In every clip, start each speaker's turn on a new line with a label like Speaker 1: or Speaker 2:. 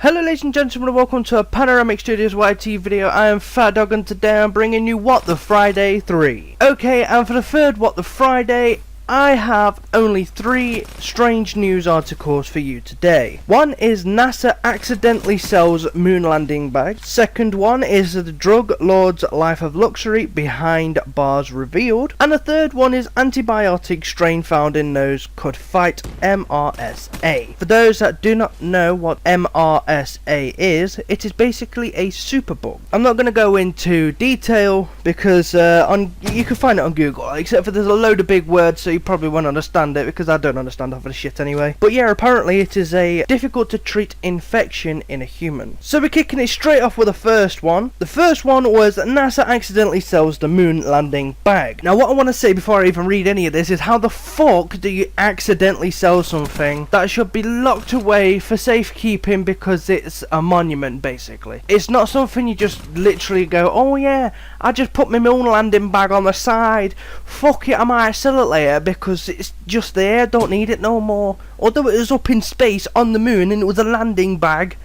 Speaker 1: Hello ladies and gentlemen, and welcome to a Panoramic Studios YT video. I am Fat Dog, and today I'm bringing you What the Friday 3. Okay, and for the third What the Friday, I have only 3 strange news articles for you today. One is NASA accidentally sells moon landing bag. Second one is the drug lord's life of luxury behind bars revealed. And the third one is antibiotic strain found in nose could fight MRSA. For those that do not know what MRSA is, it is basically a superbug. I'm not going to go into detail because you can find it on Google, except for there's a load of big words, so you probably won't understand it because I don't understand half of the shit anyway. But yeah, apparently it is a difficult to treat infection in a human. So we're kicking it straight off with the first one. The first one was that NASA accidentally sells the moon landing bag. Now what I want to say before I even read any of this is, how the fuck do you accidentally sell something that should be locked away for safekeeping because it's a monument basically? It's not something you just literally go, oh yeah, I just put my moon landing bag on the side, fuck it, I might sell it later because it's just there, don't need it no more. Although it was up in space on the moon and it was a landing bag,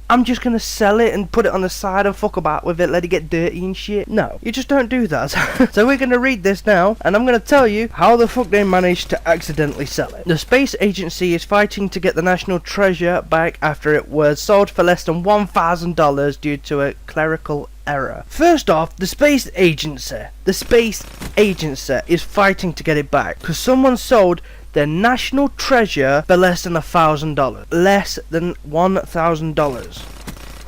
Speaker 1: I'm just gonna sell it and put it on the side and fuck about with it, let it get dirty and shit. No, you just don't do that. So we're gonna read this now, and I'm gonna tell you how the fuck they managed to accidentally sell it. The space agency is fighting to get the national treasure back after it was sold for less than $1,000 due to a clerical error. First off, the space agency is fighting to get it back because someone sold their national treasure for less than $1,000. Less than $1,000.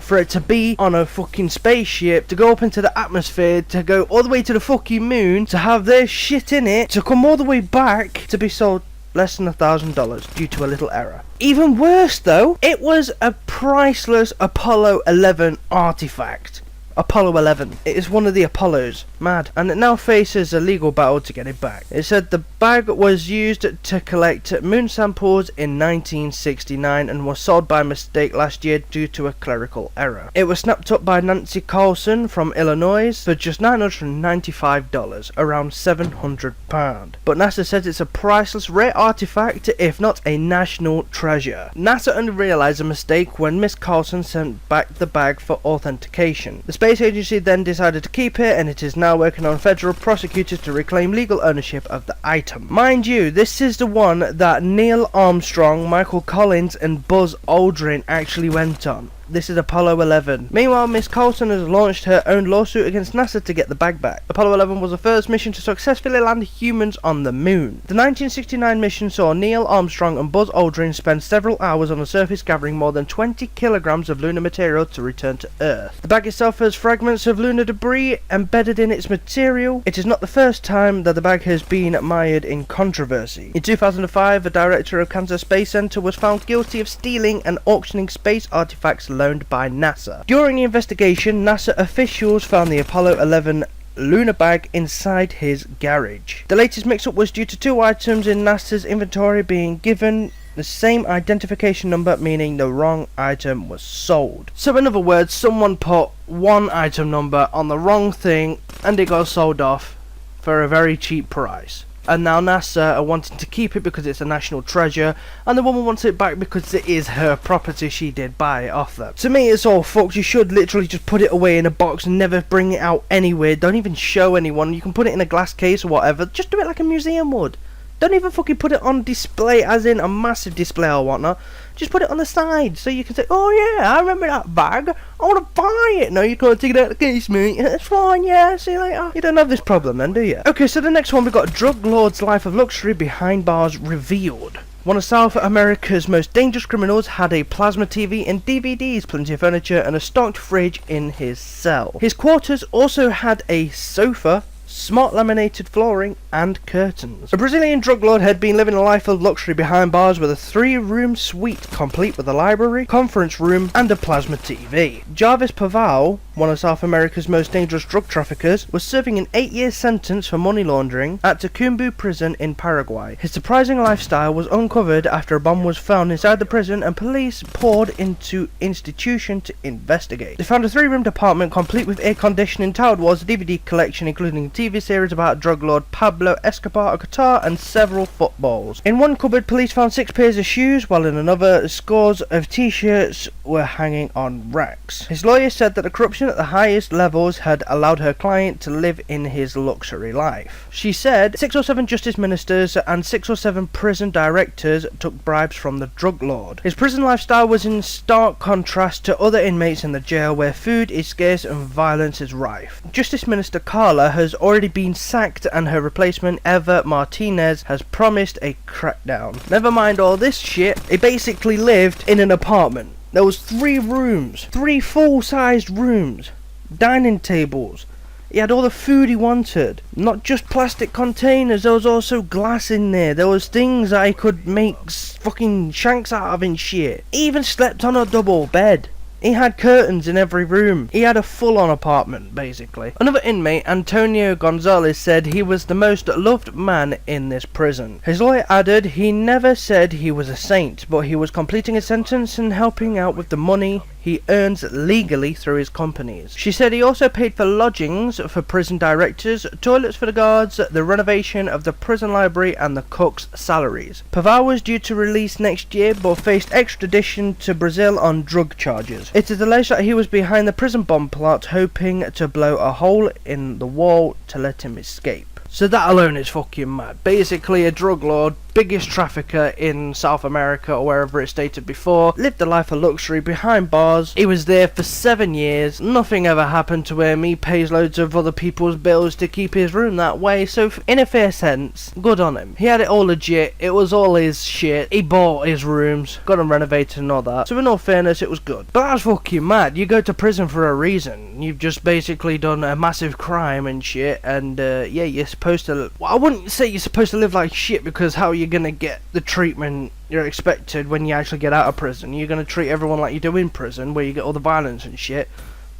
Speaker 1: For it to be on a fucking spaceship, to go up into the atmosphere, to go all the way to the fucking moon, to have their shit in it, to come all the way back, to be sold less than $1,000 due to a little error. Even worse though, it was a priceless Apollo 11 artifact. Apollo 11. It is one of the Apollos. Mad. And it now faces a legal battle to get it back. It said the bag was used to collect moon samples in 1969 and was sold by mistake last year due to a clerical error. It was snapped up by Nancy Carlson from Illinois for just $995, around £700. But NASA says it's a priceless rare artifact, if not a national treasure. NASA only realized a mistake when Miss Carlson sent back the bag for authentication. The space agency then decided to keep it, and it is now working on federal prosecutors to reclaim legal ownership of the item. Mind you, this is the one that Neil Armstrong, Michael Collins and Buzz Aldrin actually went on. This is Apollo 11. Meanwhile, Miss Carlson has launched her own lawsuit against NASA to get the bag back. Apollo 11 was the first mission to successfully land humans on the moon. The 1969 mission saw Neil Armstrong and Buzz Aldrin spend several hours on the surface gathering more than 20 kilograms of lunar material to return to Earth. The bag itself has fragments of lunar debris embedded in its material. It is not the first time that the bag has been mired in controversy. In 2005, the director of Kansas Space Center was found guilty of stealing and auctioning space artifacts loaned by NASA. During the investigation, NASA officials found the Apollo 11 lunar bag inside his garage. The latest mix-up was due to 2 items in NASA's inventory being given the same identification number, meaning the wrong item was sold. So in other words, someone put one item number on the wrong thing and it got sold off for a very cheap price. And now NASA are wanting to keep it because it's a national treasure, and the woman wants it back because it is her property, she did buy it off them. To me, it's all fucked. You should literally just put it away in a box and never bring it out anywhere. Don't even show anyone. You can put it in a glass case or whatever. Just do it like a museum would. Don't even fucking put it on display, as in a massive display or whatnot. Just put it on the side so you can say, oh yeah, I remember that bag, I want to buy it. No, you can't take it out of the case, mate. It's fine, yeah, see you later. You don't have this problem then, do you? Okay, so the next one, we got drug lord's life of luxury behind bars revealed. One of South America's most dangerous criminals had a plasma TV and DVDs, plenty of furniture and a stocked fridge in his cell. His quarters also had a sofa, smart laminated flooring and curtains. A Brazilian drug lord had been living a life of luxury behind bars with a 3-room suite complete with a library, conference room and a plasma TV. Jarvis Paval, one of South America's most dangerous drug traffickers, was serving an 8-year sentence for money laundering at Tacumbu prison in Paraguay. His surprising lifestyle was uncovered after a bomb was found inside the prison and police poured into institution to investigate. They found a 3-room apartment complete with air conditioning, tiled walls, a DVD collection including a TV series about drug lord Pablo Pablo Escobar a guitar and several footballs. In one cupboard, police found 6 pairs of shoes, while in another, scores of t-shirts were hanging on racks. His lawyer said that the corruption at the highest levels had allowed her client to live in his luxury life. She said 6 or 7 justice ministers and 6 or 7 prison directors took bribes from the drug lord. His prison lifestyle was in stark contrast to other inmates in the jail, where food is scarce and violence is rife. Justice Minister Carla has already been sacked, and her replacement, Eva Martinez, has promised a crackdown. Never mind all this shit, he basically lived in an apartment. There was 3 rooms, 3 full-sized rooms, dining tables. He had all the food he wanted. Not just plastic containers, there was also glass in there. There was things that he could make fucking shanks out of and shit. He even slept on a double bed. He had curtains in every room. He had a full-on apartment, basically. Another inmate, Antonio Gonzalez, said he was the most loved man in this prison. His lawyer added he never said he was a saint, but he was completing a sentence and helping out with the money he earns legally through his companies. She said he also paid for lodgings for prison directors, toilets for the guards, the renovation of the prison library, and the cooks' salaries. Paval was due to release next year, but faced extradition to Brazil on drug charges. It is alleged that he was behind the prison bomb plot, hoping to blow a hole in the wall to let him escape. So that alone is fucking mad. Basically a drug lord, biggest trafficker in South America or wherever it's stated before, lived a life of luxury behind bars. He was there for 7 years, nothing ever happened to him. He pays loads of other people's bills to keep his room that way, so in a fair sense, good on him. He had it all legit, it was all his shit, he bought his rooms, got them renovated and all that, so in all fairness it was good. But that's fucking mad. You go to prison for a reason. You've just basically done a massive crime and shit, and yeah, you're supposed to, well, I wouldn't say you're supposed to live like shit, because how are you gonna get the treatment you're expected when you actually get out of prison? You're gonna treat everyone like you do in prison, where you get all the violence and shit.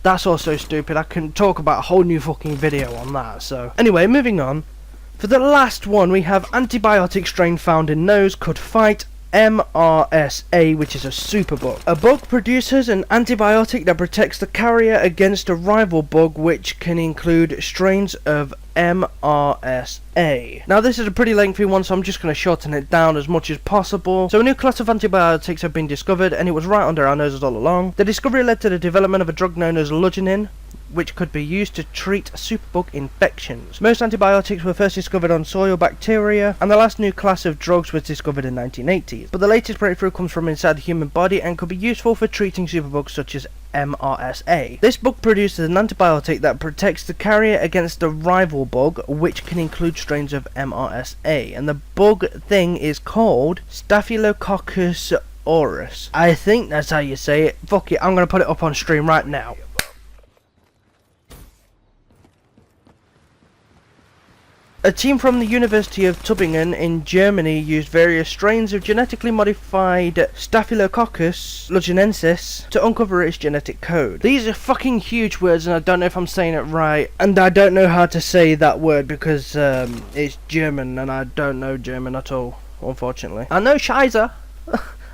Speaker 1: That's also stupid. I can talk about a whole new fucking video on that. So anyway, moving on. For the last one, we have antibiotic strain found in nose could fight MRSA, which is a superbug. A bug produces an antibiotic that protects the carrier against a rival bug, which can include strains of MRSA. Now this is a pretty lengthy one, so I'm just going to shorten it down as much as possible. So a new class of antibiotics have been discovered, and it was right under our noses all along. The discovery led to the development of a drug known as Lugenin, which could be used to treat superbug infections. Most antibiotics were first discovered on soil bacteria, and the last new class of drugs was discovered in the 1980s. But the latest breakthrough comes from inside the human body and could be useful for treating superbugs such as MRSA. This bug produces an antibiotic that protects the carrier against a rival bug, which can include strains of MRSA, and the bug thing is called Staphylococcus aureus. I think that's how you say it. Fuck it, I'm gonna put it up on stream right now. A team from the University of Tübingen in Germany used various strains of genetically modified Staphylococcus luginensis to uncover its genetic code. These are fucking huge words, and I don't know if I'm saying it right, and I don't know how to say that word because it's German and I don't know German at all, unfortunately. I know Scheiße.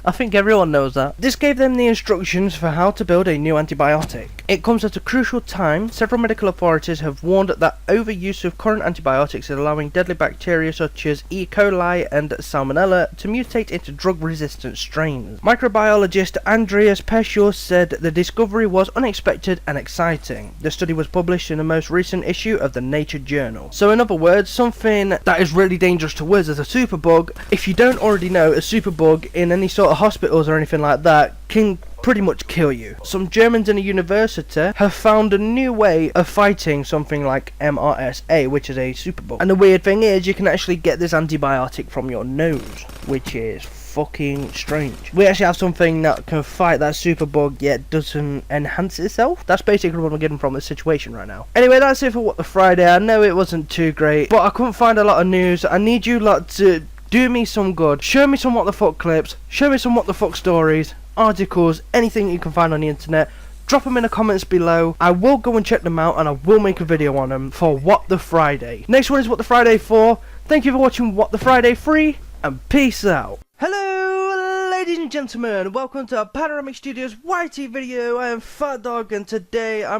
Speaker 1: I think everyone knows that. This gave them the instructions for how to build a new antibiotic. It comes at a crucial time. Several medical authorities have warned that overuse of current antibiotics is allowing deadly bacteria such as E. coli and Salmonella to mutate into drug-resistant strains. Microbiologist Andreas Peschel said the discovery was unexpected and exciting. The study was published in the most recent issue of the Nature journal. So in other words, something that is really dangerous to us as a superbug, if you don't already know, a superbug in any sort of hospitals or anything like that can pretty much kill you. Some Germans in a university have found a new way of fighting something like MRSA, which is a superbug. And the weird thing is, you can actually get this antibiotic from your nose, which is fucking strange. We actually have something that can fight that superbug yet doesn't enhance itself. That's basically what I'm getting from this situation right now. Anyway, that's it for What the Friday. I know it wasn't too great, but I couldn't find a lot of news. I need you lot to do me some good. Show me some what the fuck clips. Show me some what the fuck stories, articles, anything you can find on the internet. Drop them in the comments below. I will go and check them out, and I will make a video on them for What the Friday. Next one is What the Friday 4. Thank you for watching What the Friday 3, and peace out. Hello, ladies and gentlemen. Welcome to Panoramic Studios YT video. I am Fat Dog, and today I'm